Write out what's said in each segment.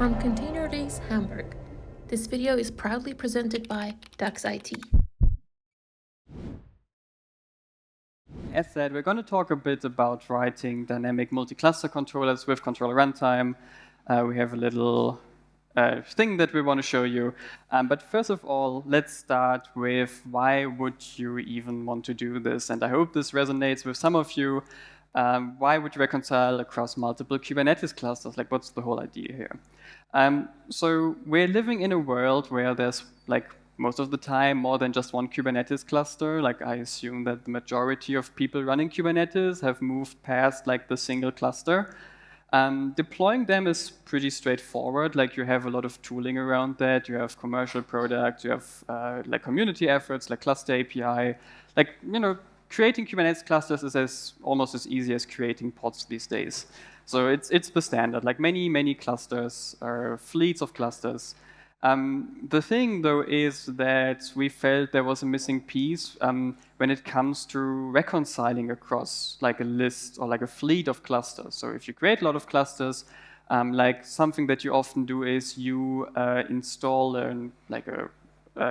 From ContainerDays Hamburg, this video is proudly presented by Dux IT. As said, we're going to talk a bit about writing dynamic multi-cluster controllers with controller-runtime. We have a little thing that we want to show you. But first of all, let's start with why would you even want to do this? And I hope this resonates with some of you. Why would you reconcile across multiple Kubernetes clusters? Like, what's the whole idea here? So we're living in a world where there's, like, most of the time more than just one Kubernetes cluster. Like, I assume that the majority of people running Kubernetes have moved past like the single cluster. Deploying them is pretty straightforward. Like, you have a lot of tooling around that. You have commercial products. You have like community efforts, like cluster API. Like, creating Kubernetes clusters is almost as easy as creating pods these days. So it's the standard. Like many clusters or fleets of clusters. The thing, though, is that we felt there was a missing piece when it comes to reconciling across like a list or like a fleet of clusters. So if you create a lot of clusters, like something that you often do is you install like a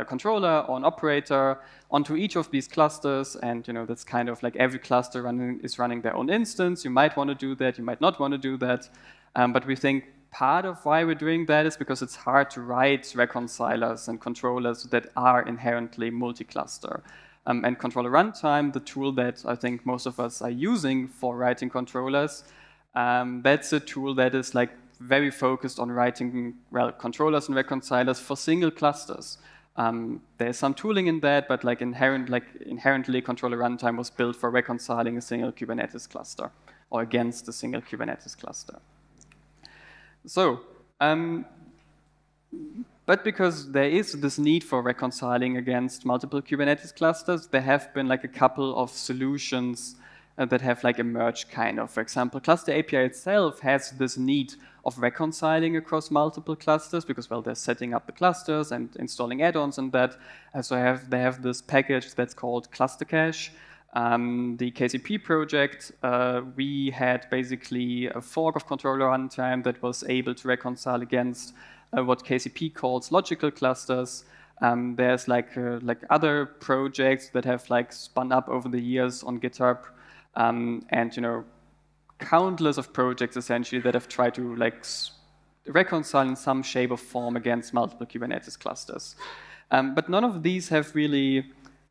controller or an operator onto each of these clusters, and that's kind of like every cluster is running their own instance. You might want to do that, you might not want to do that, but we think part of why we're doing that is because it's hard to write reconcilers and controllers that are inherently multi-cluster. And controller-runtime, the tool that I think most of us are using for writing controllers, that's a tool that is like very focused on writing, well, controllers and reconcilers for single clusters. There's some tooling in that, but like inherently, controller-runtime was built for reconciling a single Kubernetes cluster or against a single Kubernetes cluster. So, but because there is this need for reconciling against multiple Kubernetes clusters, there have been like a couple of solutions that have like emerged kind of. For example, Cluster API itself has this need of reconciling across multiple clusters because, well, they're setting up the clusters and installing add-ons and that. So they have this package that's called Cluster Cache. The KCP project, we had basically a fork of controller-runtime that was able to reconcile against what KCP calls logical clusters. There's like other projects that have like spun up over the years on GitHub, and countless of projects essentially that have tried to like reconcile in some shape or form against multiple Kubernetes clusters. But none of these have really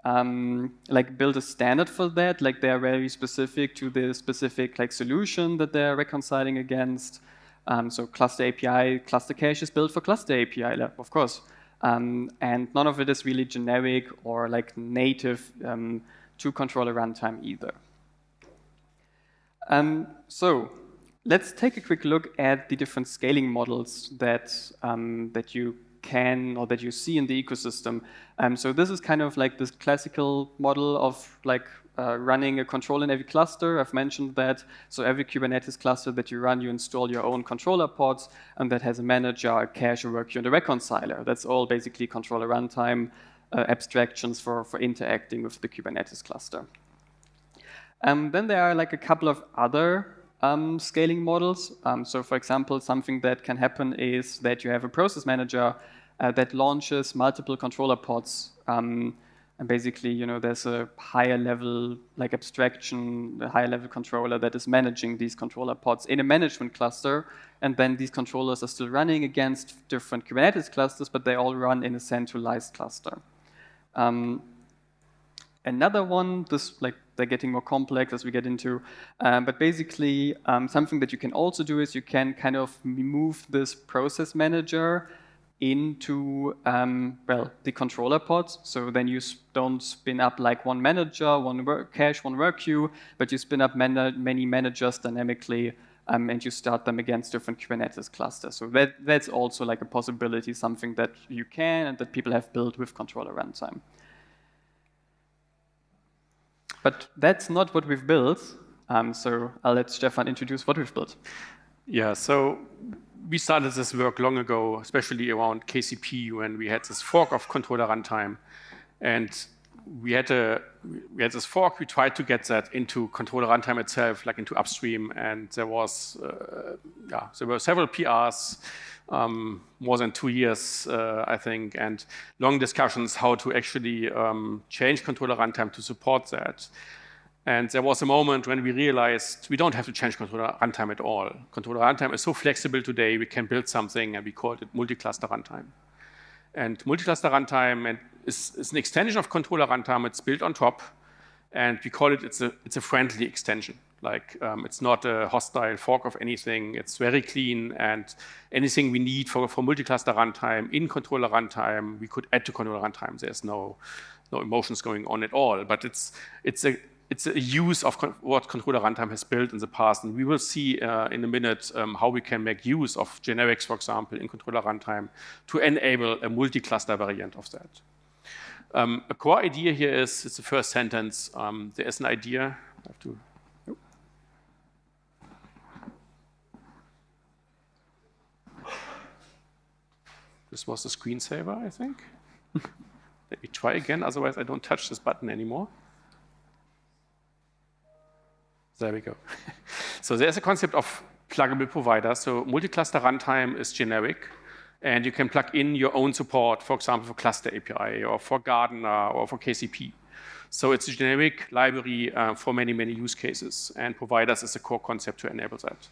like build a standard for that. Like, they're very specific to the specific like solution that they're reconciling against. So Cluster API, Cluster Cache is built for Cluster API, of course. And none of it is really generic or like native to controller-runtime either. So let's take a quick look at the different scaling models that that you can or that you see in the ecosystem. So this is kind of like this classical model of like running a control in every cluster. I've mentioned that. So every Kubernetes cluster that you run, you install your own controller pods, and that has a manager, a cache, a work queue, and a reconciler. That's all basically controller-runtime abstractions for interacting with the Kubernetes cluster. Then there are like a couple of other scaling models. So for example, something that can happen is that you have a process manager that launches multiple controller pods. And basically, there's a higher level like abstraction, a higher level controller that is managing these controller pods in a management cluster. And then these controllers are still running against different Kubernetes clusters, but they all run in a centralized cluster. Another one, they're getting more complex as we get into, but basically something that you can also do is you can kind of move this process manager into, well, the controller pods. So then you don't spin up like one manager, one cache, one work queue, but you spin up many managers dynamically, and you start them against different Kubernetes clusters. So that's also like a possibility, something that you can and that people have built with controller-runtime. But that's not what we've built. So I'll let Stefan introduce what we've built. Yeah, so we started this work long ago, especially around KCP, when we had this fork of controller-runtime. And we had this fork. We tried to get that into controller runtime itself, like into upstream, and there were several PRs, more than 2 years, I think, and long discussions how to actually change controller runtime to support that. And there was a moment when we realized we don't have to change controller runtime at all. Controller runtime is so flexible today, we can build something, and we called it multi-cluster runtime. And multi-cluster runtime is an extension of controller runtime. It's built on top, and we call it, it's a friendly extension. Like, it's not a hostile fork of anything. It's very clean, and anything we need for multi-cluster runtime in controller runtime, we could add to controller runtime. There's no emotions going on at all, but it's a use of what controller runtime has built in the past, and we will see in a minute how we can make use of generics, for example, in controller runtime to enable a multi-cluster variant of that. A core idea here is, it's the first sentence, there is an idea. I have to. This was the screensaver, I think. Let me try again, otherwise I don't touch this button anymore. There we go. So there's a concept of pluggable provider. So multi-cluster runtime is generic, and you can plug in your own support, for example, for Cluster API or for Gardener or for KCP. So it's a generic library for many, many use cases, and providers is a core concept to enable that.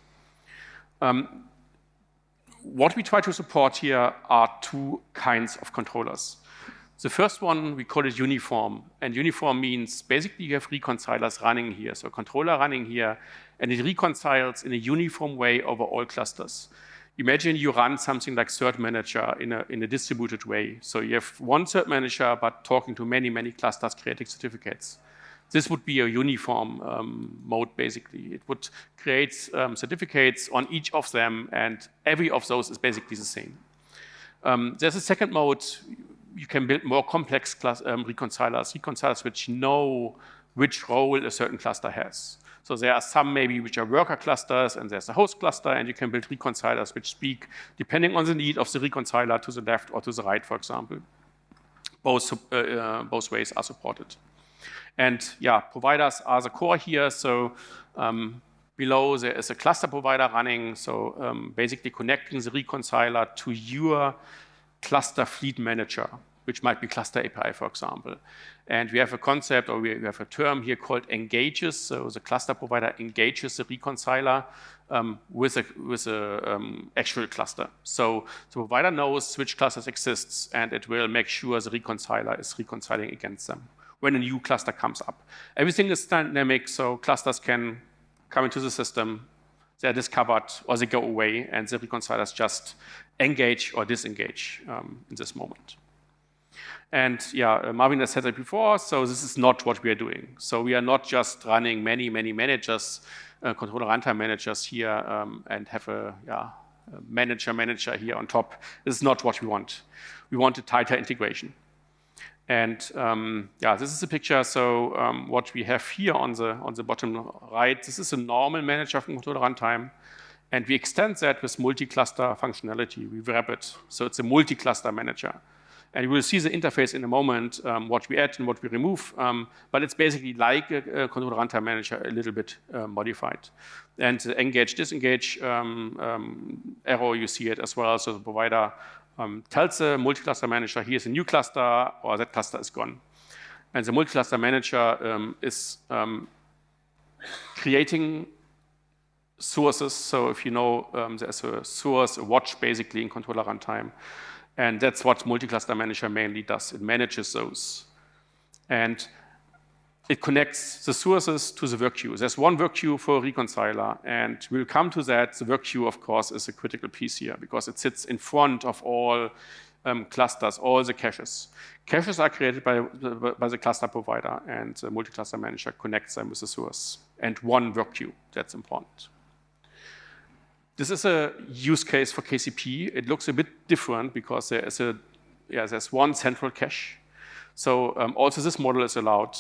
What we try to support here are two kinds of controllers. The first one, we call it uniform, and uniform means basically you have reconcilers running here, so a controller running here, and it reconciles in a uniform way over all clusters. Imagine you run something like Cert Manager in a distributed way. So you have one Cert Manager, but talking to many, many clusters, creating certificates. This would be a uniform mode, basically. It would create certificates on each of them, and every of those is basically the same. There's a second mode. You can build more complex reconcilers which know which role a certain cluster has. So there are some maybe which are worker clusters, and there's a host cluster, and you can build reconcilers which speak depending on the need of the reconciler to the left or to the right, for example. Both ways are supported. And yeah, providers are the core here. So below there is a cluster provider running, so basically connecting the reconciler to your cluster fleet manager, which might be Cluster API, for example. And we have a concept, or we have a term here called engages. So the cluster provider engages the reconciler with a actual cluster. So the provider knows which clusters exists, and it will make sure the reconciler is reconciling against them when a new cluster comes up. Everything is dynamic, so clusters can come into the system, they're discovered, or they go away, and the reconcilers just engage or disengage in this moment. And yeah, Marvin has said it before, so this is not what we are doing. So we are not just running many, many managers, controller runtime managers here, and have a manager here on top. This is not what we want. We want a tighter integration. And this is a picture. So what we have here on the bottom right, this is a normal manager from controller runtime. And we extend that with multi-cluster functionality. We wrap it. So it's a multi-cluster manager. And you will see the interface in a moment, what we add and what we remove. But it's basically like a controller runtime manager, a little bit modified. And the engage, disengage arrow, you see it as well. So the provider tells the multi-cluster manager, here's a new cluster, or that cluster is gone. And the multi-cluster manager is creating sources. So if you know, there's a source, a watch basically in controller runtime. And that's what multi-cluster manager mainly does. It manages those. And it connects the sources to the work queue. There's one work queue for a reconciler, and we'll come to that. The work queue, of course, is a critical piece here because it sits in front of all clusters, all the caches. Caches are created by the cluster provider, and the multi-cluster manager connects them with the source. And one work queue, that's important. This is a use case for KCP. It looks a bit different because there's one central cache. So also this model is allowed,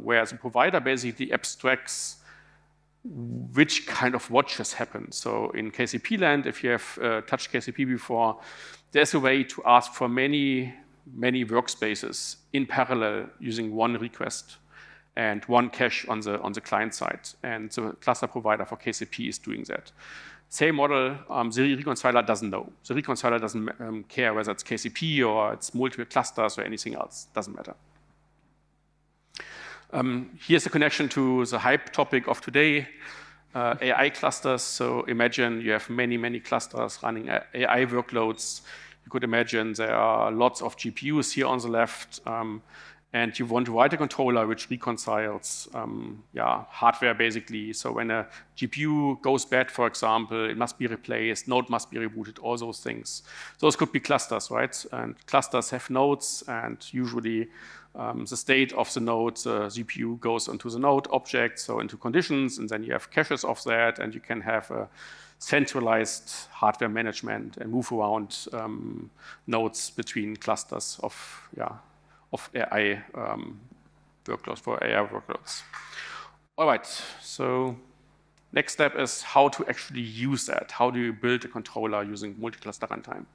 where the provider basically abstracts which kind of watches happen. So in KCP land, if you have touched KCP before, there's a way to ask for many many workspaces in parallel using one request and one cache on the client side. And the cluster provider for KCP is doing that. Same model, the reconciler doesn't know. The reconciler doesn't care whether it's KCP or it's multiple clusters or anything else. Doesn't matter. Here's a connection to the hype topic of today, AI clusters. So imagine you have many, many clusters running AI workloads. You could imagine there are lots of GPUs here on the left, and you want to write a controller which reconciles hardware basically. So when a GPU goes bad, for example, it must be replaced, node must be rebooted, all those things. Those could be clusters, right? And clusters have nodes, and usually the state of the node, the GPU goes into the node object, so into conditions, and then you have caches of that, and you can have a centralized hardware management and move around nodes between clusters of AI workloads, for AI workloads. All right, so next step is how to actually use that. How do you build a controller using multi-cluster runtime?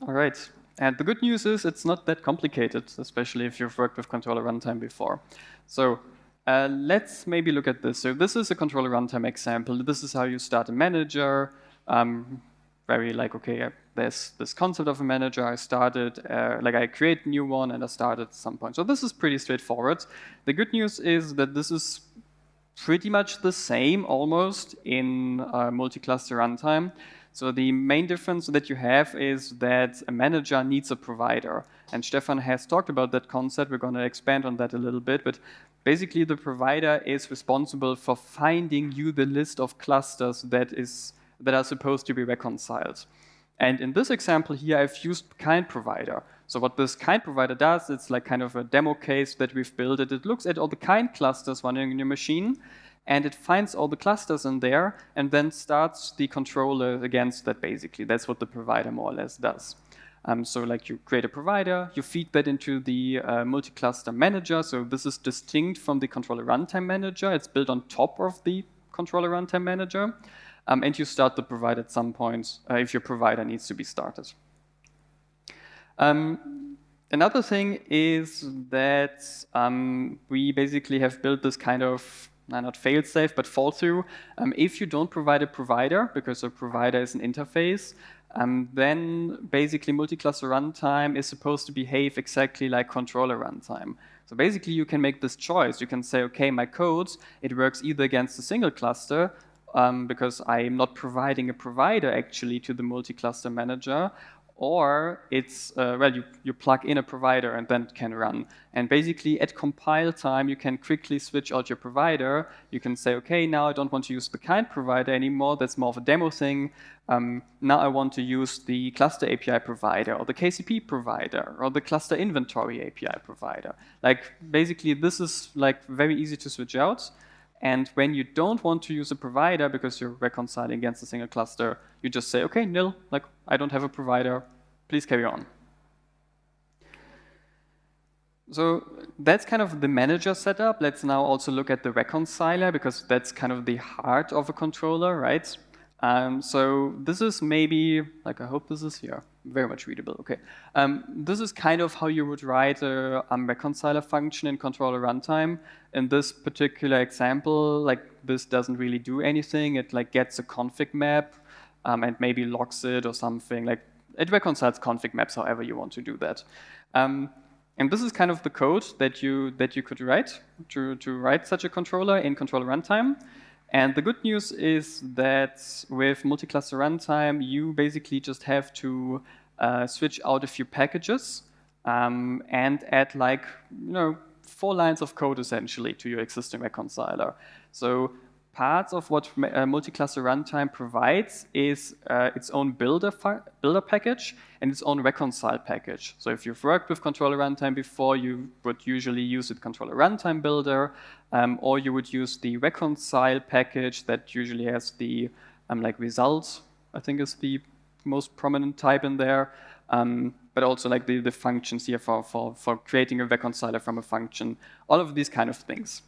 All right, and the good news is it's not that complicated, especially if you've worked with controller runtime before. So let's maybe look at this. So this is a controller runtime example. This is how you start a manager. Very like, okay, there's this concept of a manager. I started, I create a new one and I started at some point. So this is pretty straightforward. The good news is that this is pretty much the same almost in multi-cluster runtime. So the main difference that you have is that a manager needs a provider. And Stefan has talked about that concept. We're going to expand on that a little bit. But basically, the provider is responsible for finding you the list of clusters that are supposed to be reconciled. And in this example here, I've used kind provider. So what this kind provider does, it's like kind of a demo case that we've built. It looks at all the kind clusters running in your machine, and it finds all the clusters in there, and then starts the controller against that, basically. That's what the provider more or less does. So like you create a provider, you feed that into the multi-cluster manager. So this is distinct from the controller runtime manager. It's built on top of the controller runtime manager. And you start the provider at some point if your provider needs to be started. Another thing is that we basically have built this kind of, not fail-safe, but fall-through. If you don't provide a provider, because a provider is an interface, then basically multi-cluster runtime is supposed to behave exactly like controller runtime. So basically you can make this choice. You can say, okay, my code, it works either against a single cluster, because I'm not providing a provider actually to the multi-cluster manager, or it's, you plug in a provider and then it can run. And basically at compile time, you can quickly switch out your provider. You can say, okay, now I don't want to use the kind provider anymore. That's more of a demo thing. Now I want to use the cluster API provider or the KCP provider or the cluster inventory API provider. Like basically this is like very easy to switch out. And when you don't want to use a provider because you're reconciling against a single cluster, you just say, okay, nil, like I don't have a provider, please carry on. So that's kind of the manager setup. Let's now also look at the reconciler, because that's kind of the heart of a controller, right? So this is maybe, like I hope this is here, very much readable, okay. This is kind of how you would write a reconciler function in controller runtime. In this particular example, like this doesn't really do anything. It like gets a config map and maybe logs it or something. Like it reconciles config maps however you want to do that. And this is kind of the code that you could write to write such a controller in controller runtime. And the good news is that with multi-cluster runtime, you basically just have to switch out a few packages and add like 4 lines of code essentially to your existing reconciler. So parts of what multi-cluster runtime provides is its own builder package and its own reconcile package. So if you've worked with controller runtime before, you would usually use the controller runtime builder, or you would use the reconcile package that usually has the like results, I think is the most prominent type in there, but also like the functions here for creating a reconciler from a function, all of these kind of things.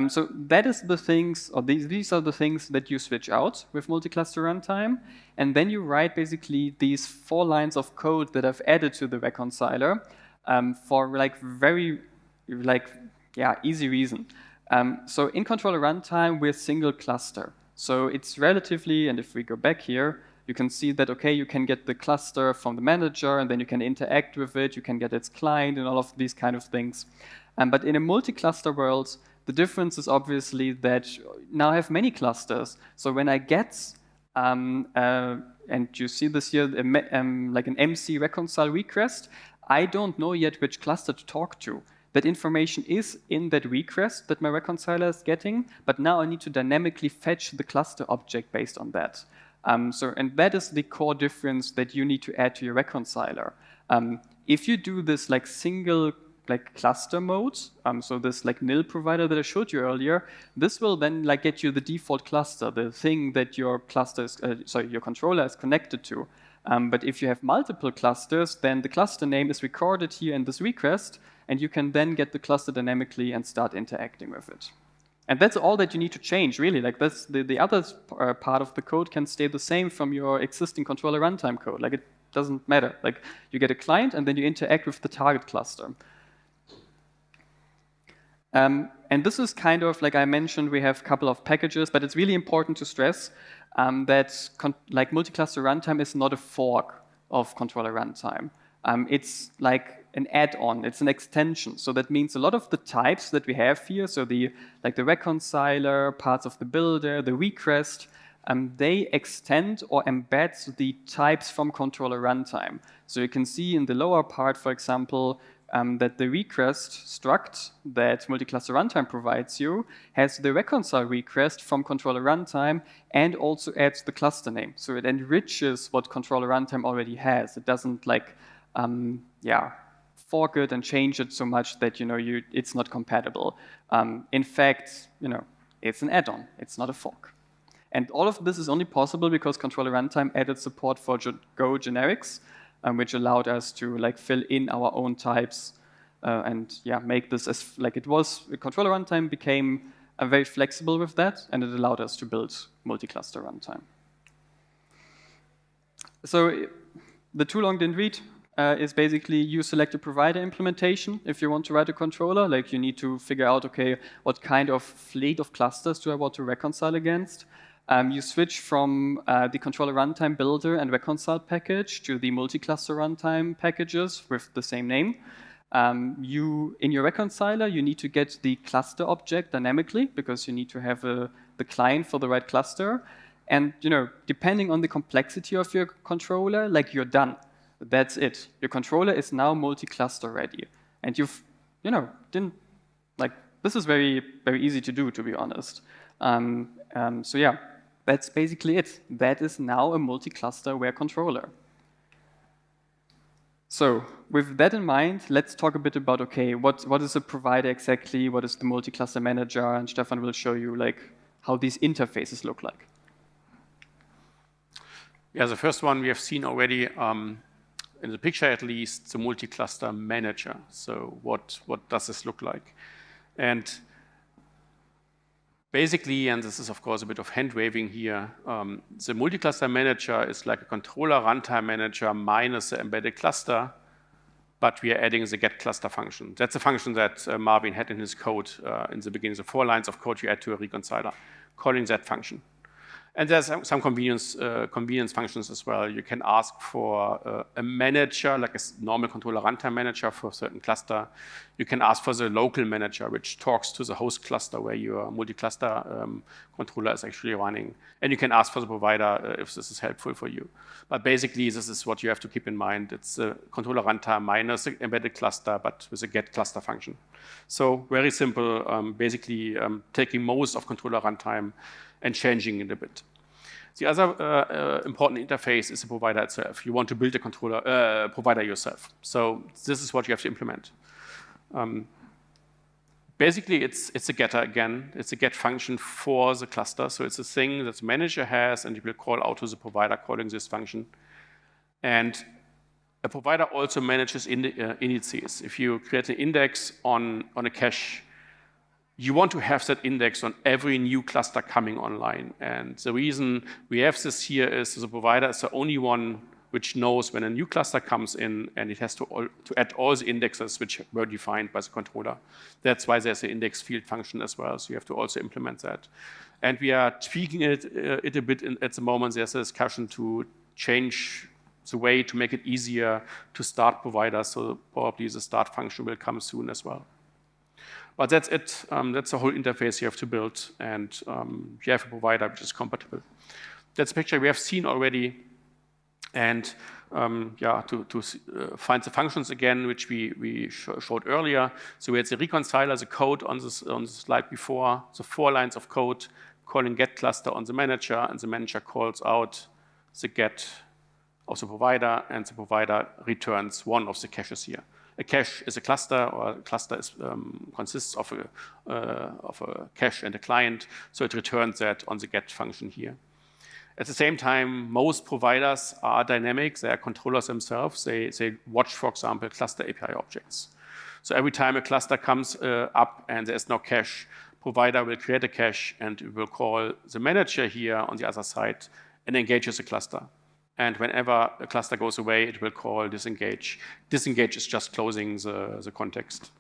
So that is the things, or these are the things that you switch out with multi-cluster runtime, and then you write basically these 4 lines of code that I've added to the reconciler for like very easy reason. So in controller runtime, we're single cluster. So it's relatively, and if we go back here, you can see that, okay, you can get the cluster from the manager, and then you can interact with it, you can get its client, and all of these kind of things. But in a multi-cluster world, the difference is obviously that now I have many clusters. So when I get, and you see this here, like an MC reconcile request, I don't know yet which cluster to talk to. That information is in that request that my reconciler is getting, but now I need to dynamically fetch the cluster object based on that. And that is the core difference that you need to add to your reconciler. If you do this like single cluster mode, so this like nil provider that I showed you earlier, this will then like get you the default cluster, the thing that your cluster is, your controller is connected to. But if you have multiple clusters, then the cluster name is recorded here in this request, and you can then get the cluster dynamically and start interacting with it. And that's all that you need to change, really. Like that's the other part of the code can stay the same from your existing controller runtime code. Like it doesn't matter. Like you get a client, and then you interact with the target cluster. And this is kind of, like I mentioned, we have a couple of packages, but it's really important to stress that like multi-cluster runtime is not a fork of controller runtime. It's like an add-on, it's an extension. So that means a lot of the types that we have here, so the reconciler, parts of the builder, the request, they extend or embed the types from controller runtime. So you can see in the lower part, for example, that the request struct that multi-cluster runtime provides you has the reconcile request from controller runtime and also adds the cluster name. So it enriches what controller runtime already has. It doesn't like, fork it and change it so much that it's not compatible. In fact, it's an add-on. It's not a fork. And all of this is only possible because controller runtime added support for Go generics, which allowed us to like fill in our own types and make this as like it was. Controller runtime became very flexible with that, and it allowed us to build multi-cluster runtime. So the too long didn't read is basically you select a provider implementation. If you want to write a controller, like you need to figure out, okay, what kind of fleet of clusters do I want to reconcile against? You switch from the controller runtime builder and reconcile package to the multi-cluster runtime packages with the same name. In your reconciler, you need to get the cluster object dynamically because you need to have the client for the right cluster. And depending on the complexity of your controller, like you're done. That's it. Your controller is now multi-cluster ready, and you've this is very, very easy to do, to be honest. So yeah. That's basically it. That is now a multi-cluster-aware controller. So with that in mind, let's talk a bit about, okay, what is a provider exactly? What is the multi-cluster manager? And Stefan will show you like how these interfaces look like. Yeah, the first one we have seen already, in the picture at least, the multi-cluster manager. So what does this look like? And basically, and this is of course a bit of hand waving here, the multi-cluster manager is like a controller runtime manager minus the embedded cluster, but we are adding the get cluster function. That's a function that Marvin had in his code in the beginning, the 4 lines of code you add to a reconciler, calling that function. And there's some convenience functions as well. You can ask for a manager, like a normal controller runtime manager for a certain cluster. You can ask for the local manager, which talks to the host cluster where your multi-cluster controller is actually running. And you can ask for the provider if this is helpful for you. But basically, this is what you have to keep in mind. It's a controller runtime minus the embedded cluster, but with a get cluster function. So very simple, basically taking most of controller runtime and changing it a bit. The other important interface is the provider itself. You want to build a controller provider yourself. So this is what you have to implement. Basically, it's a getter again. It's a get function for the cluster. So it's a thing that the manager has, and you will call out to the provider calling this function. And a provider also manages indices. If you create an index on a cache, you want to have that index on every new cluster coming online. And the reason we have this here is the provider is the only one which knows when a new cluster comes in, and it has to add all the indexes which were defined by the controller. That's why there's an index field function as well, so you have to also implement that. And we are tweaking it a bit at the moment. There's a discussion to change the way to make it easier to start providers, so probably the start function will come soon as well. But that's it. That's the whole interface you have to build, and you have a provider which is compatible. That's a picture we have seen already. And to find the functions again, which we showed earlier. So we had the reconciler, the code on the slide before, the 4 lines of code calling get cluster on the manager, and the manager calls out the get of the provider, and the provider returns one of the caches here. A cache is a cluster, or a cluster consists of a cache and a client, so it returns that on the get function here. At the same time, most providers are dynamic. They are controllers themselves. They watch, for example, cluster API objects. So every time a cluster comes up and there's no cache, provider will create a cache and it will call the manager here on the other side and engages the cluster. And whenever a cluster goes away, it will call disengage. Disengage is just closing the context.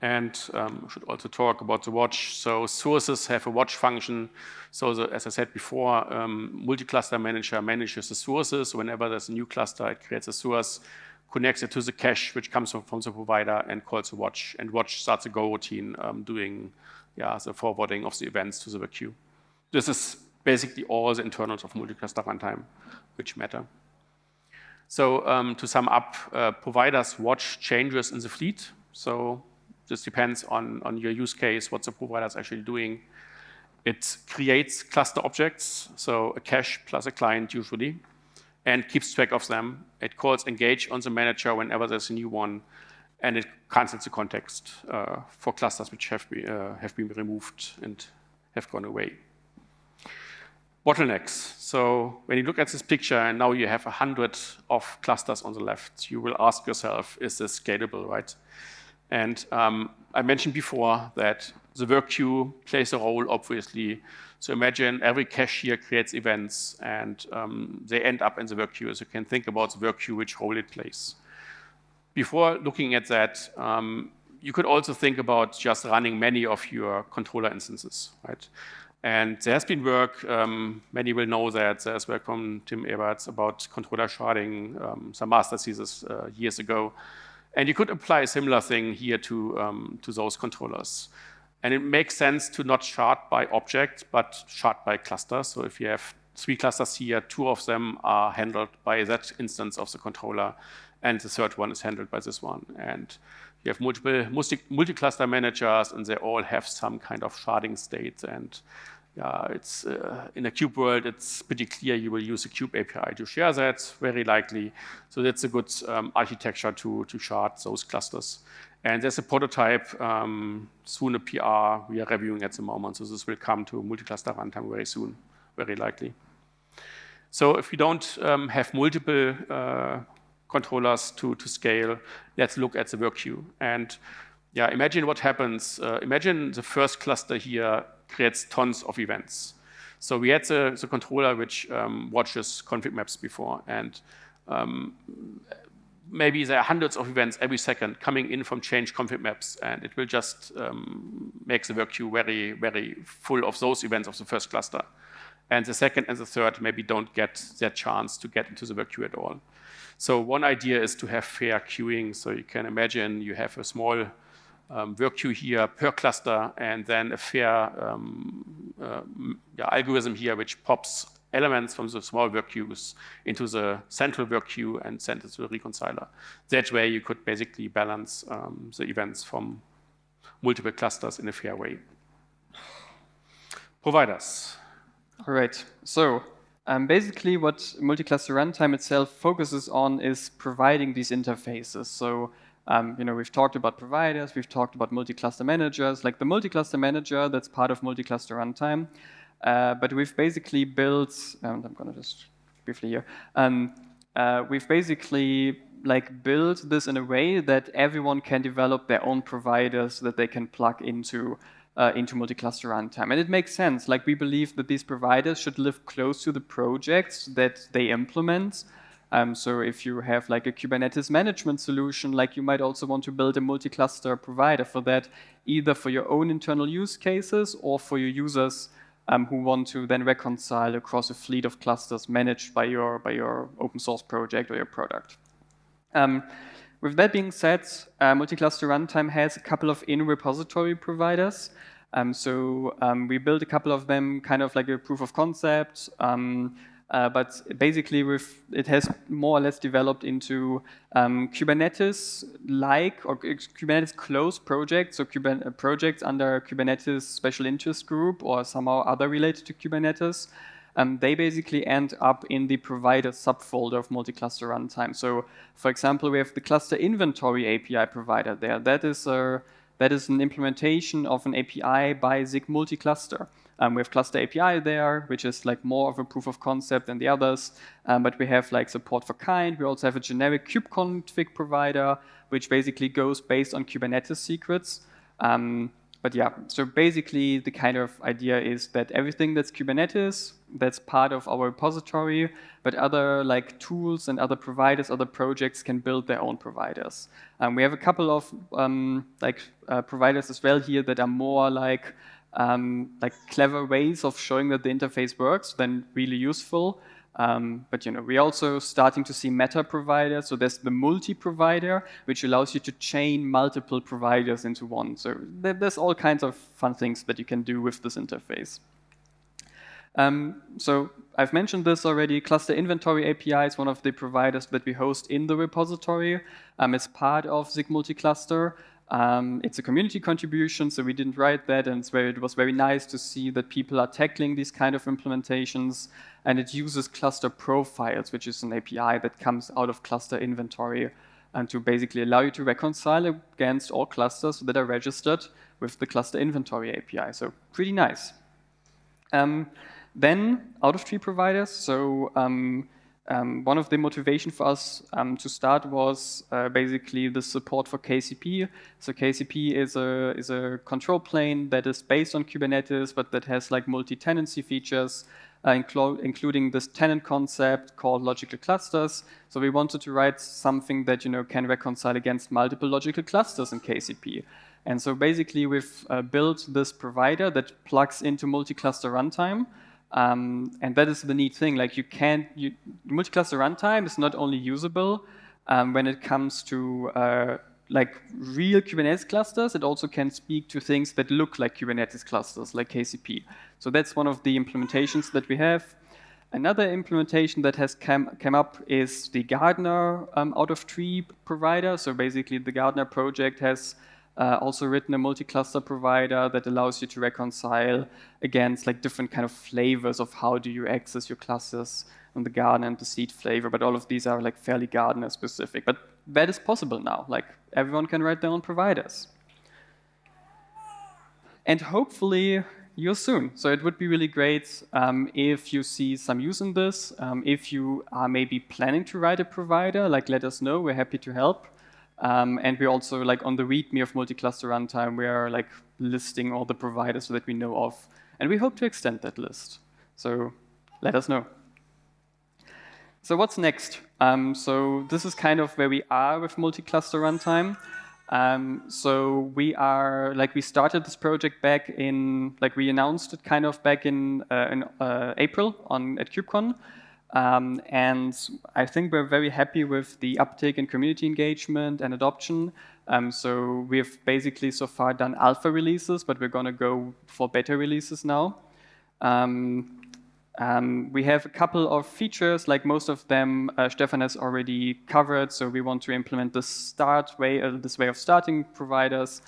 And should also talk about the watch. So sources have a watch function. So as I said before, multi-cluster manager manages the sources. Whenever there's a new cluster, it creates a source, connects it to the cache, which comes from the provider, and calls the watch. And watch starts a go routine doing the forwarding of the events to the work queue. This is basically all the internals of multi-cluster runtime which matter. So to sum up, providers watch changes in the fleet. So this depends on your use case, what the provider is actually doing. It creates cluster objects, so a cache plus a client usually, and keeps track of them. It calls engage on the manager whenever there's a new one, and it cancels the context for clusters which have been removed and have gone away. Bottlenecks. So when you look at this picture, and now you have 100 of clusters on the left, you will ask yourself, is this scalable, right? And I mentioned before that the work queue plays a role, obviously. So imagine every cache here creates events, and they end up in the work queue. So you can think about the work queue, which role it plays. Before looking at that, you could also think about just running many of your controller instances, right? And there has been work, many will know that, there's work from Tim Eberts about controller sharding, some master thesis years ago. And you could apply a similar thing here to those controllers. And it makes sense to not shard by object, but shard by cluster. So if you have 3 clusters here, 2 of them are handled by that instance of the controller, and the third one is handled by this one. And you have multi-cluster managers, and they all have some kind of sharding state. And it's in a kube world, it's pretty clear you will use a kube API to share that, very likely. So that's a good architecture to shard those clusters. And there's a prototype, soon a PR we are reviewing at the moment. So this will come to multi-cluster runtime very soon, very likely. So if we don't have multiple controllers to scale, let's look at the work queue. And imagine what happens. Imagine the first cluster here creates tons of events. So we had the controller which watches config maps before, and maybe there are hundreds of events every second coming in from change config maps, and it will just make the work queue very, very full of those events of the first cluster. And the second and the third maybe don't get that chance to get into the work queue at all. So one idea is to have fair queuing. So you can imagine you have a small work queue here per cluster, and then a fair algorithm here which pops elements from the small work queues into the central work queue and send it to the reconciler. That way you could basically balance the events from multiple clusters in a fair way. Providers. All right, so basically what multi-cluster runtime itself focuses on is providing these interfaces. So we've talked about providers, we've talked about multi-cluster managers, like the multi-cluster manager that's part of multi-cluster runtime. But we've basically built, I'm going to just briefly here, we've basically built this in a way that everyone can develop their own providers that they can plug into into multi-cluster runtime. And it makes sense. Like, we believe that these providers should live close to the projects that they implement. So if you have like a Kubernetes management solution, like you might also want to build a multi-cluster provider for that, either for your own internal use cases or for your users who want to then reconcile across a fleet of clusters managed by your open source project or your product. With that being said, multi-cluster runtime has a couple of in-repository providers. We built a couple of them, kind of like a proof of concept. But basically, it has more or less developed into Kubernetes-like or Kubernetes close projects, so projects under Kubernetes special interest group or somehow other related to Kubernetes. They basically end up in the provider subfolder of multi-cluster runtime. So, for example, we have the cluster inventory API provider there. That is an implementation of an API by Zig multi-cluster. We have cluster API there, which is like more of a proof of concept than the others. But we have like support for kind. We also have a generic kubeconfig provider, which basically goes based on Kubernetes secrets. But yeah, so basically the kind of idea is that everything that's Kubernetes, that's part of our repository, but other like tools and other providers, other projects can build their own providers. We have a couple of providers as well here that are more like clever ways of showing that the interface works, then really useful. But we're also starting to see meta providers. So there's the multi-provider, which allows you to chain multiple providers into one. So there's all kinds of fun things that you can do with this interface. So I've mentioned this already. Cluster Inventory API is one of the providers that we host in the repository. It's part of Zig multi-cluster. It's a community contribution, so we didn't write that, and it was very nice to see that people are tackling these kind of implementations, and it uses cluster profiles, which is an API that comes out of cluster inventory, and to basically allow you to reconcile against all clusters that are registered with the cluster inventory API. So pretty nice. Then out-of-tree providers. So one of the motivation for us to start was basically the support for KCP. So KCP is a control plane that is based on Kubernetes, but that has like multi-tenancy features, including this tenant concept called logical clusters. So we wanted to write something that can reconcile against multiple logical clusters in KCP. And so basically we've built this provider that plugs into multi-cluster runtime. And that is the neat thing. Like multi-cluster runtime is not only usable when it comes to like real Kubernetes clusters, it also can speak to things that look like Kubernetes clusters, like KCP. So that's one of the implementations that we have. Another implementation that has come up is the Gardener out-of-tree provider. So basically the Gardener project has also written a multi-cluster provider that allows you to reconcile against like different kind of flavors of how do you access your clusters on the Gardener and the seed flavor. But all of these are like fairly Gardener specific. But that is possible now. Like everyone can write their own providers. And hopefully you're soon. So it would be really great if you see some use in this. If you are maybe planning to write a provider, like let us know. We're happy to help. And we're also like on the README of multi-cluster runtime, we are like listing all the providers so that we know of. And we hope to extend that list. So let us know. So what's next? So this is kind of where we are with multi-cluster runtime. So we started this project back in, we announced it kind of back in April at KubeCon. And I think we're very happy with the uptake in community engagement and adoption. So we've basically so far done alpha releases, but we're going to go for beta releases now. We have a couple of features, like most of them Stefan has already covered. So we want to implement this way of starting providers.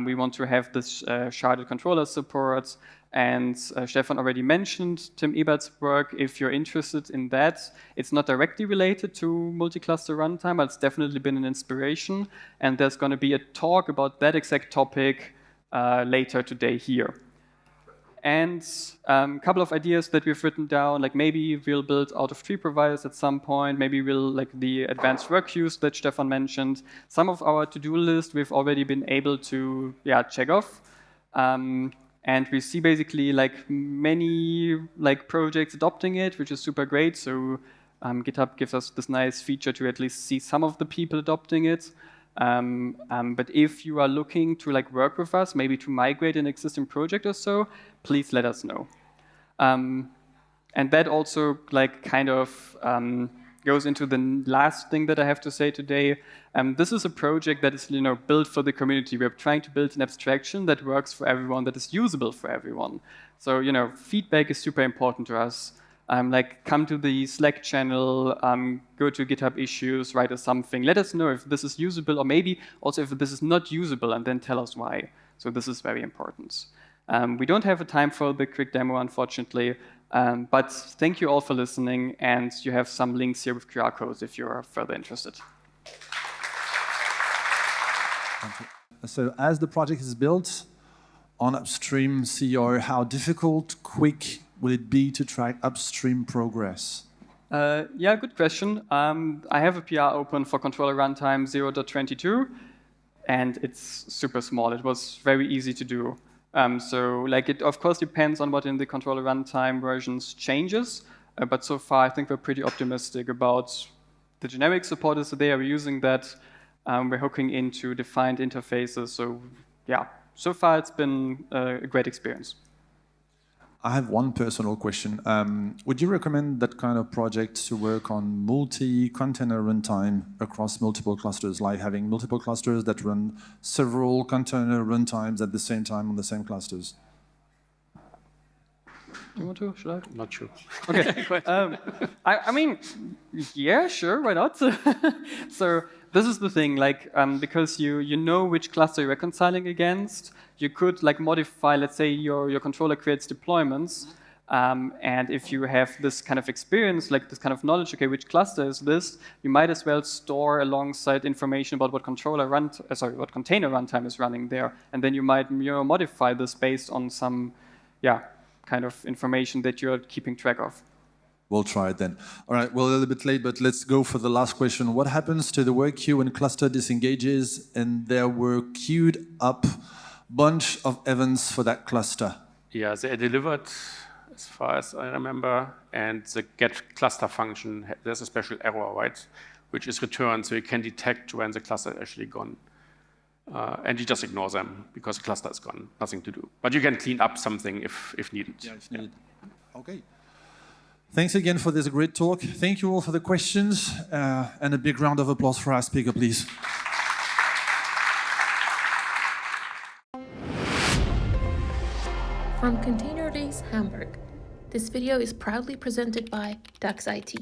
We want to have this sharded controller support. And Stefan already mentioned Tim Ebert's work. If you're interested in that, it's not directly related to multi-cluster runtime, but it's definitely been an inspiration. And there's going to be a talk about that exact topic later today here. And a couple of ideas that we've written down, like maybe we'll build out-of-tree providers at some point. Maybe we'll like the advanced work queues that Stefan mentioned. Some of our to-do list we've already been able to check off. And we see basically like many like projects adopting it, which is super great. So GitHub gives us this nice feature to at least see some of the people adopting it. But if you are looking to like work with us, maybe to migrate an existing project or so, please let us know. And that also like kind of goes into the last thing that I have to say today. This is a project that is built for the community. We're trying to build an abstraction that works for everyone, that is usable for everyone. So feedback is super important to us. Like come to the Slack channel, go to GitHub issues, write us something. Let us know if this is usable, or maybe also if this is not usable, and then tell us why. So this is very important. We don't have a time for the quick demo, unfortunately, but thank you all for listening, and you have some links here with QR codes if you're further interested. So as the project is built on upstream CR, how difficult, quick will it be to track upstream progress? Yeah, good question. I have a PR open for Controller-runtime 0.22, and it's super small. It was very easy to do. So like it of course depends on what in the Controller-runtime versions changes, but so far I think we're pretty optimistic about the generic support is there. We're using that. We're hooking into defined interfaces. So yeah, so far it's been a great experience. I have one personal question. Would you recommend that kind of project to work on multi-container runtime across multiple clusters, like having multiple clusters that run several container runtimes at the same time on the same clusters? Do you want to? Should I? Not sure. Okay. I mean, yeah, sure, why not? So this is the thing, like because you know which cluster you're reconciling against, you could like modify, let's say your controller creates deployments, and if you have this kind of experience, like this kind of knowledge, okay, which cluster is this, you might as well store alongside information about what what container runtime is running there, and then you might modify this based on some, kind of information that you're keeping track of. We'll try it then. All right, well, a little bit late, but let's go for the last question. What happens to the work queue when cluster disengages and there were queued up bunch of events for that cluster? Yeah, they are delivered, as far as I remember, and the get cluster function, there's a special error, right, which is returned, so you can detect when the cluster is actually gone. And you just ignore them because the cluster is gone, nothing to do. But you can clean up something if needed. Yeah, if needed. Okay. Thanks again for this great talk. Thank you all for the questions, and a big round of applause for our speaker, please. From ContainerDays Hamburg, this video is proudly presented by DAX IT.